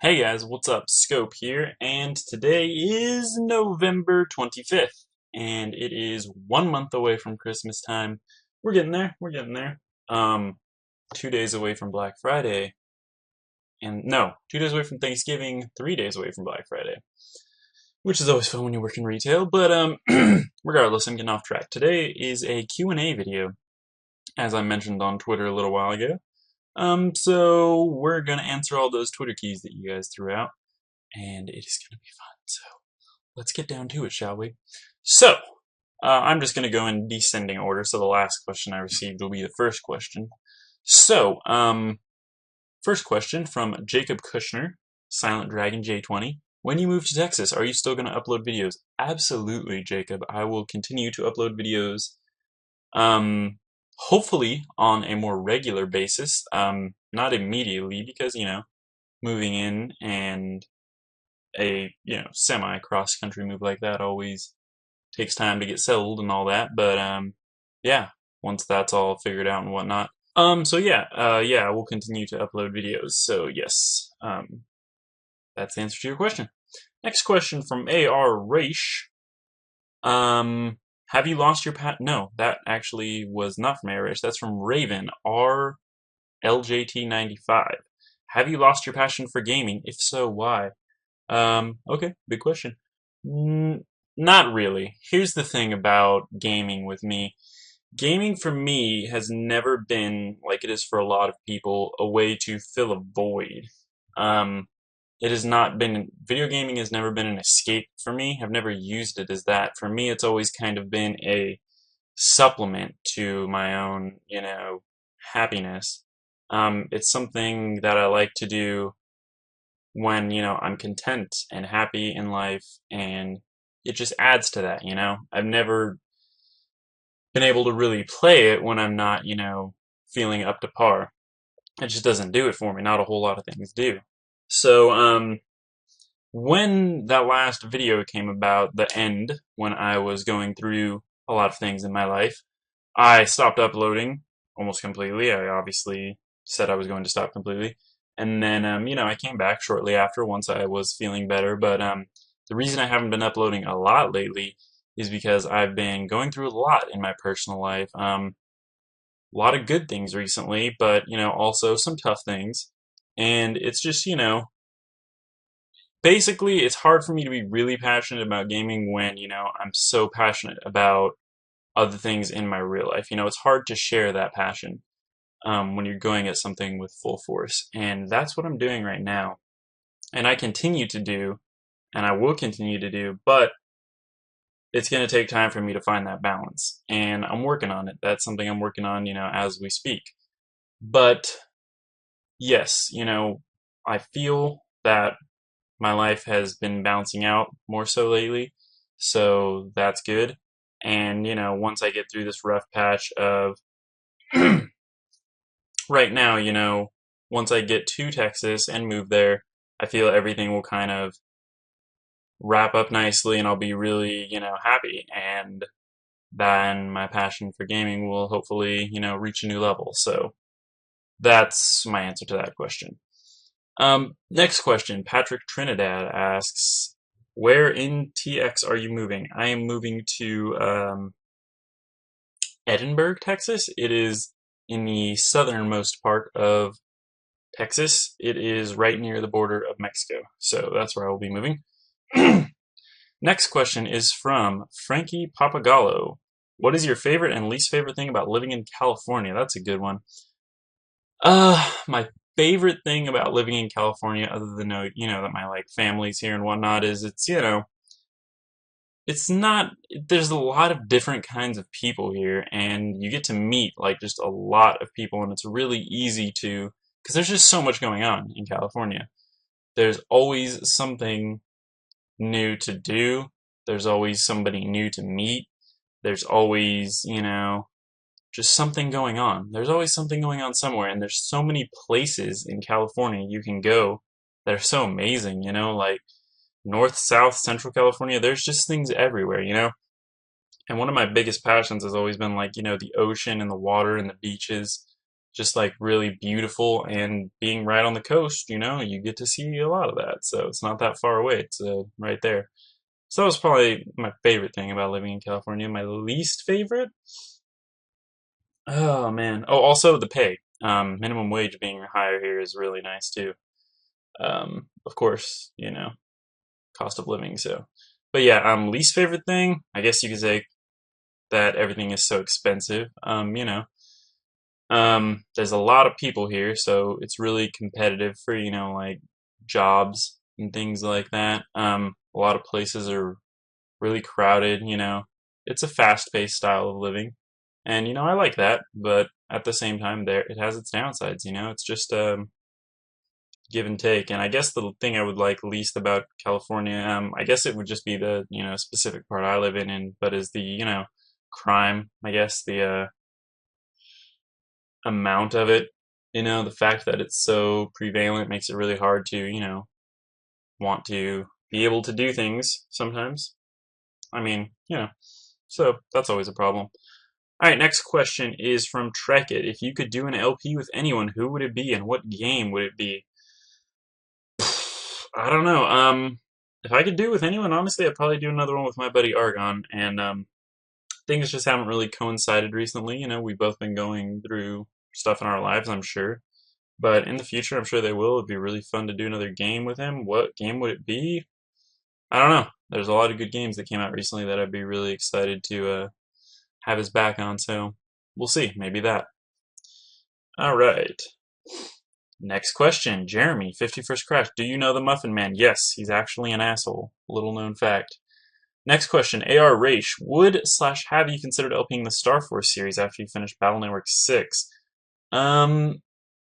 Hey guys, what's up? Scope here, and today is November 25th, and it is 1 month away from Christmas time. We're getting there, we're getting there. 2 days away from Black Friday, and no, 2 days away from Thanksgiving, 3 days away from Black Friday, which is always fun when you work in retail, but regardless, I'm getting off track. Today is a Q&A video, as I mentioned on Twitter a little while ago. So we're gonna answer all those Twitter keys that you guys threw out, and it is gonna be fun. So let's get down to it, shall we? So I'm just gonna go in descending order. So the last question I received will be the first question. So first question from Jacob Kushner, Silent Dragon J20. When you move to Texas, are you still gonna upload videos? Absolutely, Jacob. I will continue to upload videos. Hopefully on a more regular basis, not immediately because, moving in and a, semi cross country move like that always takes time to get settled and all that. But, yeah, once that's all figured out and whatnot. So yeah, we'll continue to upload videos. So yes, that's the answer to your question. Next question from AR Raish. Have you lost your No, that actually was not from Arish. That's from Raven RLJT95. Have you lost your passion for gaming? If so, why? Okay, big question. Not really. Here's the thing about gaming with me. Gaming for me has never been, like it is for a lot of people, a way to fill a void. It has not been, video gaming has never been an escape for me. I've never used it as that. For me, it's always kind of been a supplement to my own, happiness. It's something that I like to do when, I'm content and happy in life, and it just adds to that, I've never been able to really play it when I'm not, feeling up to par. It just doesn't do it for me. Not a whole lot of things do. So, when that last video came about, the end, when I was going through a lot of things in my life, I stopped uploading almost completely. I obviously said I was going to stop completely. And then, I came back shortly after once I was feeling better. But the reason I haven't been uploading a lot lately is because I've been going through a lot in my personal life. A lot of good things recently, but, also some tough things. And it's just, basically, it's hard for me to be really passionate about gaming when, I'm so passionate about other things in my real life. It's hard to share that passion when you're going at something with full force. And that's what I'm doing right now. And I continue to do, and I will continue to do, but it's going to take time for me to find that balance. And I'm working on it. That's something I'm working on, as we speak. But yes, I feel that my life has been bouncing out more so lately, so that's good. And, once I get through this rough patch of right now, once I get to Texas and move there, I feel everything will kind of wrap up nicely and I'll be really, happy. And then my passion for gaming will hopefully, reach a new level. So that's my answer to that question. Next question. Patrick Trinidad asks, where in TX are you moving? I am moving to Edinburg, Texas. It is in the southernmost part of Texas. It is right near the border of Mexico. So that's where I will be moving. Next question is from Frankie Papagallo. What is your favorite and least favorite thing about living in California? That's a good one. My favorite thing about living in California, other than that my family's here and whatnot, is it's not, there's a lot of different kinds of people here, and you get to meet just a lot of people, and it's really easy to, because there's just so much going on in California. There's always something new to do. There's always somebody new to meet. There's always, just something going on. There's always something going on somewhere, and there's so many places in California you can go that are so amazing, like North, South, Central California. There's just things everywhere, And one of my biggest passions has always been the ocean and the water and the beaches. just like really beautiful, and being right on the coast, you get to see a lot of that. So it's not that far away. It's right there. So that was probably my favorite thing about living in California. My least favorite? Oh man. Oh, also the pay. Minimum wage being higher here is really nice too. Of course, cost of living. So, but yeah, least favorite thing. I guess you could say that everything is so expensive. There's a lot of people here, so it's really competitive for, like jobs and things like that. A lot of places are really crowded, It's a fast-paced style of living. And, I like that, but at the same time, it has its downsides, It's just give and take. And I guess the thing I would like least about California, I guess it would just be the, specific part I live in, but is the, crime, I guess, the amount of it, the fact that it's so prevalent makes it really hard to, want to be able to do things sometimes. I mean, so that's always a problem. All right, next question is from Trek It. If you could do an LP with anyone, who would it be and what game would it be? I don't know. If I could do it with anyone, honestly, I'd probably do another one with my buddy Argon. And things just haven't really coincided recently. We've both been going through stuff in our lives, I'm sure. But in the future, I'm sure they will. It'd be really fun to do another game with him. What game would it be? I don't know. There's a lot of good games that came out recently that I'd be really excited to have his back on. So we'll see. Maybe that. All right. Next question. Jeremy, 51st Crash. Do you know the Muffin Man? Yes, he's actually an asshole. Little known fact. Next question. AR Raish. Would/have you considered LPing the Star Force series after you finished Battle Network 6?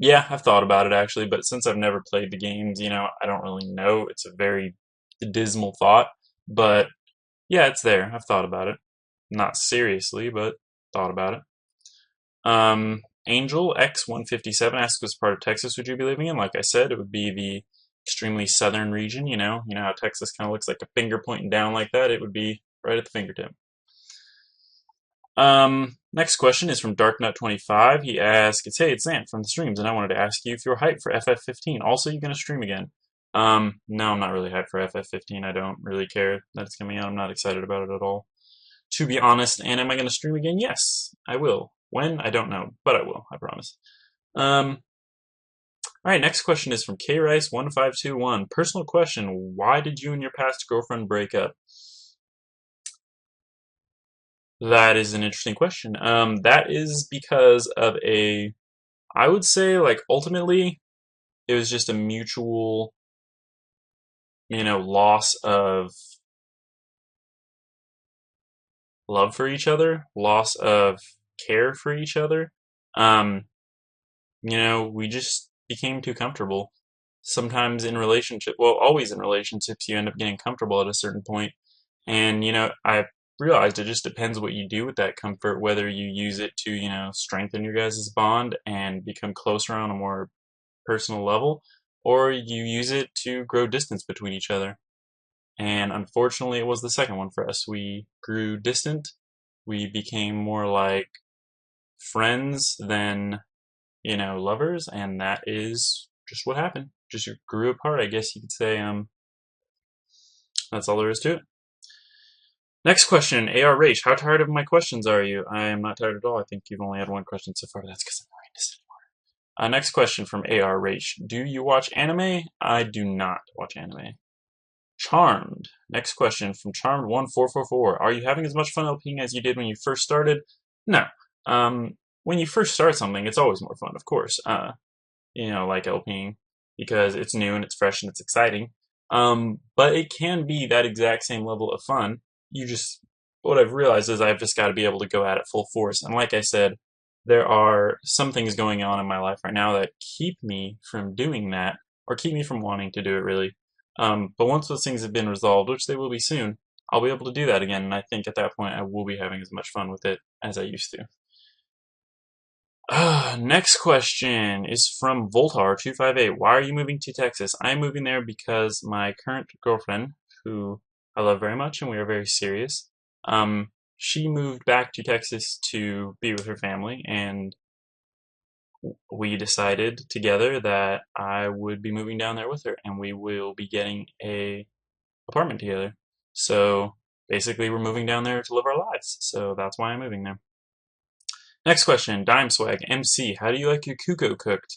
Yeah, I've thought about it actually, but since I've never played the games, I don't really know. It's a very dismal thought, but yeah, it's there. I've thought about it. Not seriously, but thought about it. Angel X157 asks, what part of Texas would you be living in? Like I said, it would be the extremely southern region, You know how Texas kind of looks like a finger pointing down like that? It would be right at the fingertip. Next question is from DarkNut25. He asks, hey, it's Ant from the streams, and I wanted to ask you if you're hyped for FF15. Also, you gonna stream again? No, I'm not really hyped for FF15. I don't really care that it's coming out. I'm not excited about it at all, to be honest. And am I gonna stream again? Yes, I will. When? I don't know, but I will, I promise. Alright, next question is from KRice1521. Personal question, why did you and your past girlfriend break up? That is an interesting question. That is because of I would say, like, ultimately, it was just a mutual, loss of love for each other, loss of care for each other. We just became too comfortable. Sometimes in always in relationships, you end up getting comfortable at a certain point. And, I realized it just depends what you do with that comfort, whether you use it to, strengthen your guys' bond and become closer on a more personal level, or you use it to grow distance between each other. And unfortunately, it was the second one for us. We grew distant. We became more like friends than, lovers, and that is just what happened. Just grew apart, I guess you could say. That's all there is to it. Next question, AR Rach. How tired of my questions are you? I am not tired at all. I think you've only had one question so far, but that's because I'm not reading this anymore. Next question from AR Rach. Do you watch anime? I do not watch anime. Charmed. Next question from Charmed1444. Are you having as much fun LPing as you did when you first started? No. When you first start something, it's always more fun, of course. Like LPing, because it's new and it's fresh and it's exciting. But it can be that exact same level of fun. What I've realized is I've just got to be able to go at it full force. And like I said, there are some things going on in my life right now that keep me from doing that, or keep me from wanting to do it, really. But once those things have been resolved, which they will be soon, I'll be able to do that again. And I think at that point, I will be having as much fun with it as I used to. Next question is from Voltar258. Why are you moving to Texas? I'm moving there because my current girlfriend, who I love very much and we are very serious, she moved back to Texas to be with her family, and we decided together that I would be moving down there with her, and we will be getting a apartment together. So basically, we're moving down there to live our lives. So that's why I'm moving there. Next question, Dime Swag MC. How do you like your Kuko cooked?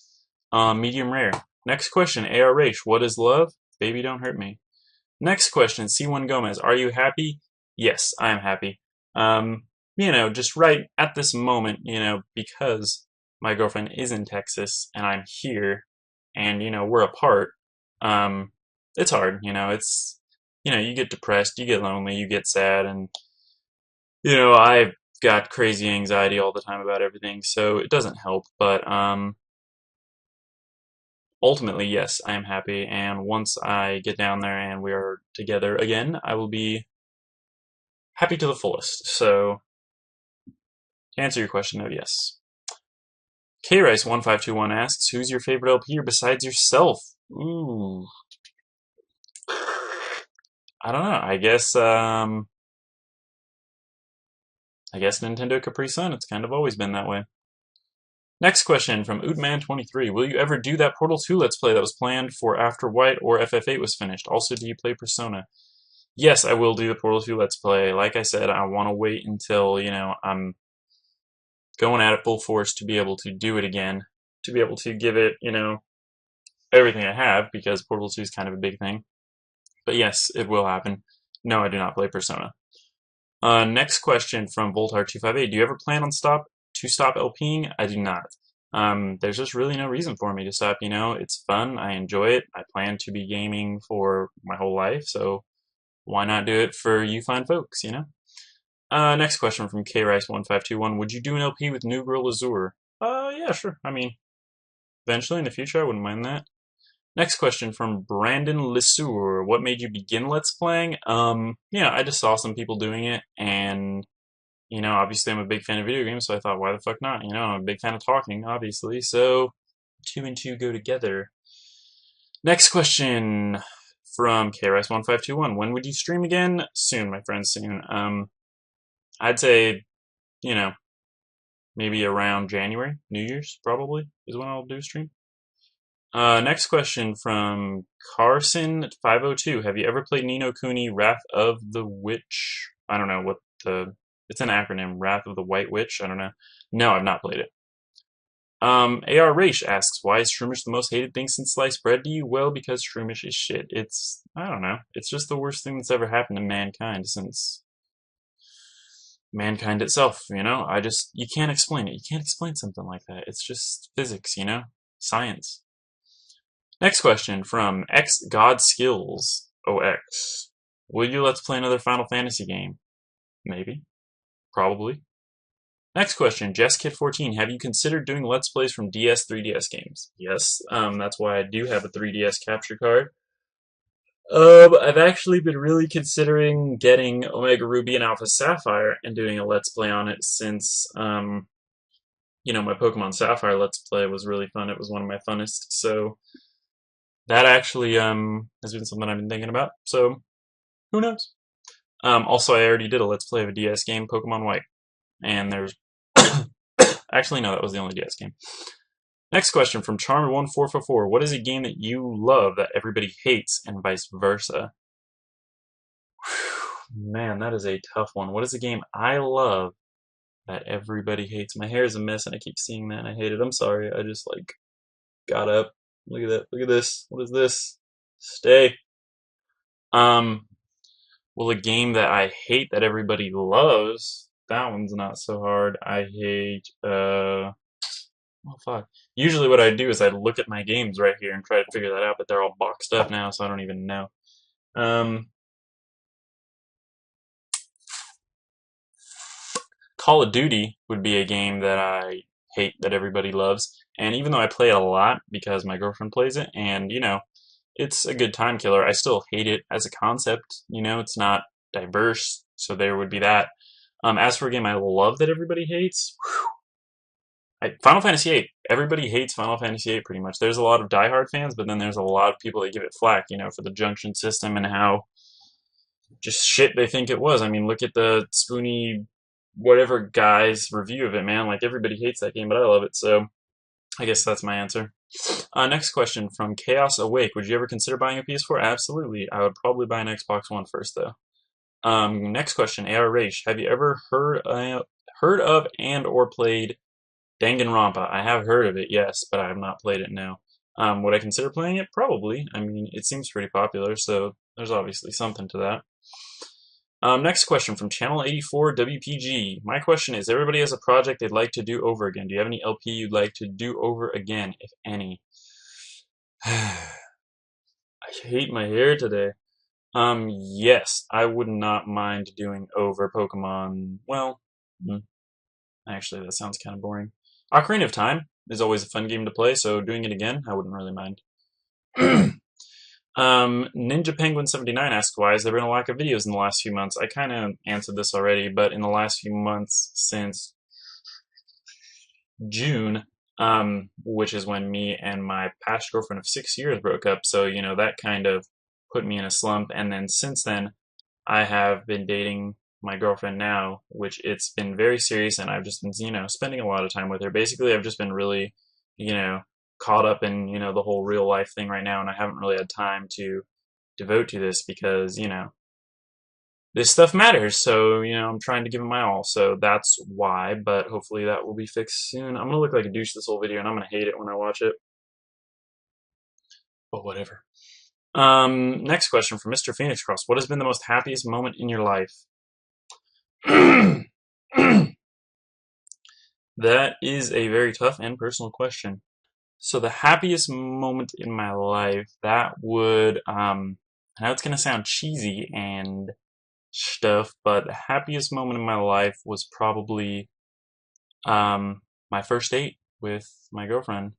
Medium rare. Next question, AR Raish. What is love? Baby, don't hurt me. Next question, C1 Gomez. Are you happy? Yes, I am happy. Just right at this moment, because my girlfriend is in Texas and I'm here and, we're apart, it's hard, you get depressed, you get lonely, you get sad, and, I've got crazy anxiety all the time about everything, so it doesn't help, but, ultimately, yes, I am happy, and once I get down there and we are together again, I will be happy to the fullest. So, to answer your question, no, yes. KRice1521 asks, who's your favorite LPer besides yourself? Ooh. I don't know. I guess Nintendo Capri Sun. It's kind of always been that way. Next question from Ootman23. Will you ever do that Portal 2 Let's Play that was planned for after White or FF8 was finished? Also, do you play Persona? Yes, I will do the Portal 2 Let's Play. Like I said, I want to wait until, I'm going at it full force to be able to do it again. To be able to give it, everything I have, because Portal 2 is kind of a big thing. But yes, it will happen. No, I do not play Persona. Next question from Voltar258. Do you ever plan on stop LPing? I do not. There's just really no reason for me to stop, It's fun. I enjoy it. I plan to be gaming for my whole life, so why not do it for you fine folks, Next question from KRice1521. Would you do an LP with New Girl Azure? Yeah, sure. I mean, eventually in the future, I wouldn't mind that. Next question from Brandon Lesueur. What made you begin Let's Playing? I just saw some people doing it, and, obviously I'm a big fan of video games, so I thought, why the fuck not? I'm a big fan of talking, obviously, so 2 and 2 go together. Next question from KRice1521. When would you stream again? Soon, my friend, soon. I'd say, maybe around January, New Year's, probably, is when I'll do a stream. Next question from Carson502. Have you ever played Ni no Kuni Wrath of the Witch? I don't know it's an acronym, Wrath of the White Witch, I don't know. No, I've not played it. AR Raish asks, why is Shroomish the most hated thing since sliced bread to you? Well, because Shroomish is shit. I don't know, it's just the worst thing that's ever happened to mankind since mankind itself, you can't explain it. You can't explain something like that. It's just physics, science. Next question from X God Skills OX. Will you let's play another Final Fantasy game? Maybe. Probably. Next question, JessKid14. Have you considered doing Let's Plays from DS, 3DS games? Yes, that's why I do have a 3DS capture card. I've actually been really considering getting Omega Ruby and Alpha Sapphire and doing a Let's Play on it since, my Pokemon Sapphire Let's Play was really fun. It was one of my funnest, so that actually has been something I've been thinking about, so who knows? Also, I already did a Let's Play of a DS game, Pokemon White, and there's... Actually, no, that was the only DS game. Next question from Charmed1444. What is a game that you love that everybody hates, and vice versa? Man, that is a tough one. What is a game I love that everybody hates? My hair is a mess, and I keep seeing that, and I hate it. I'm sorry. I just, got up. Look at that. Look at this. What is this? Stay. Well, a game that I hate that everybody loves, that one's not so hard. I hate, oh fuck. Usually what I do is I look at my games right here and try to figure that out, but they're all boxed up now, so I don't even know. Call of Duty would be a game that I hate that everybody loves, and even though I play it a lot because my girlfriend plays it, and, it's a good time killer, I still hate it as a concept, it's not diverse, so there would be that. As for a game I love that everybody hates, Final Fantasy VIII. Everybody hates Final Fantasy VIII pretty much. There's a lot of diehard fans, but then there's a lot of people that give it flack, for the junction system and how just shit they think it was. I mean, look at the Spoony whatever guy's review of it, man. Everybody hates that game, but I love it, so I guess that's my answer. Next question from Chaos Awake. Would you ever consider buying a PS4? Absolutely. I would probably buy an Xbox One first, though. Next question, AR Raish. Have you ever heard of and or played Danganronpa? I have heard of it, yes, but I have not played it now. Would I consider playing it? Probably. I mean, it seems pretty popular, so there's obviously something to that. Next question from Channel 84 WPG. My question is, everybody has a project they'd like to do over again. Do you have any LP you'd like to do over again, if any? I hate my hair today. Yes, I would not mind doing over Pokemon. Well, actually, that sounds kind of boring. Ocarina of Time is always a fun game to play, so doing it again, I wouldn't really mind. Ninja Penguin 79 asks, why has there been a lack of videos in the last few months? I kind of answered this already, but in the last few months since June, which is when me and my past girlfriend of 6 years broke up, so, you know, that kind of put me in a slump, and then since then, I have been dating my girlfriend now, which it's been very serious, and I've just been, you know, spending a lot of time with her. Basically, I've just been really, you know, caught up in, you know, the whole real life thing right now, and I haven't really had time to devote to this because, you know, this stuff matters, so, you know, I'm trying to give it my all, so that's why, but hopefully that will be fixed soon. I'm gonna look like a douche this whole video, and I'm gonna hate it when I watch it. But whatever. Next question from Mr. Phoenix Cross. What has been the most happiest moment in your life? That is a very tough and personal question. So the happiest moment in my life, that would, I know it's gonna sound cheesy and stuff, but the happiest moment in my life was probably, my first date with my girlfriend.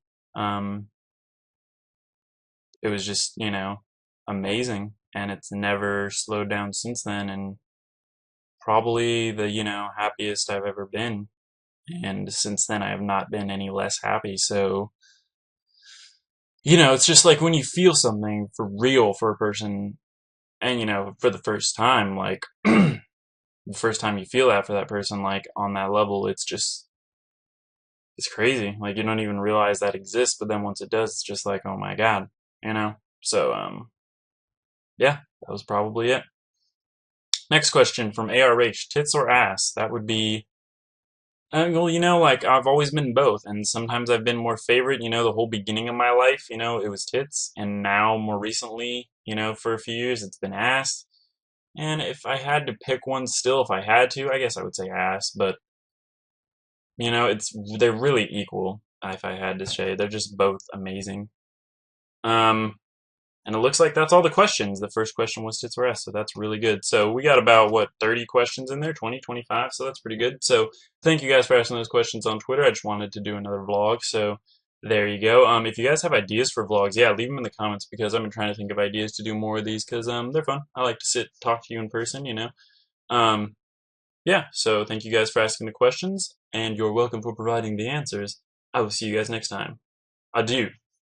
It was just, you know, amazing, and it's never slowed down since then, and probably the, you know, happiest I've ever been. And since then, I have not been any less happy. So, you know, it's just like when you feel something for real for a person, and, you know, for the first time, like, the first time you feel that for that person, like, on that level, it's just, it's crazy. Like, you don't even realize that exists, but then once it does, it's just like, oh my God, you know? So, yeah, that was probably it. Next question from ARH, tits or ass? That would be, well, you know, like, I've always been both, and sometimes I've been more favorite, you know, the whole beginning of my life, you know, it was tits, and now, more recently, you know, for a few years, it's been ass. And if I had to pick one still, if I had to, I guess I would say ass, but, you know, they're really equal, if I had to say. They're just both amazing. And it looks like that's all the questions. The first question was tits or ass, so that's really good. So we got about, what, 30 questions in there? 20, 25, so that's pretty good. So thank you guys for asking those questions on Twitter. I just wanted to do another vlog, so there you go. If you guys have ideas for vlogs, yeah, leave them in the comments because I've been trying to think of ideas to do more of these because they're fun. I like to sit, talk to you in person, you know. Yeah, so thank you guys for asking the questions, and you're welcome for providing the answers. I will see you guys next time. Adieu.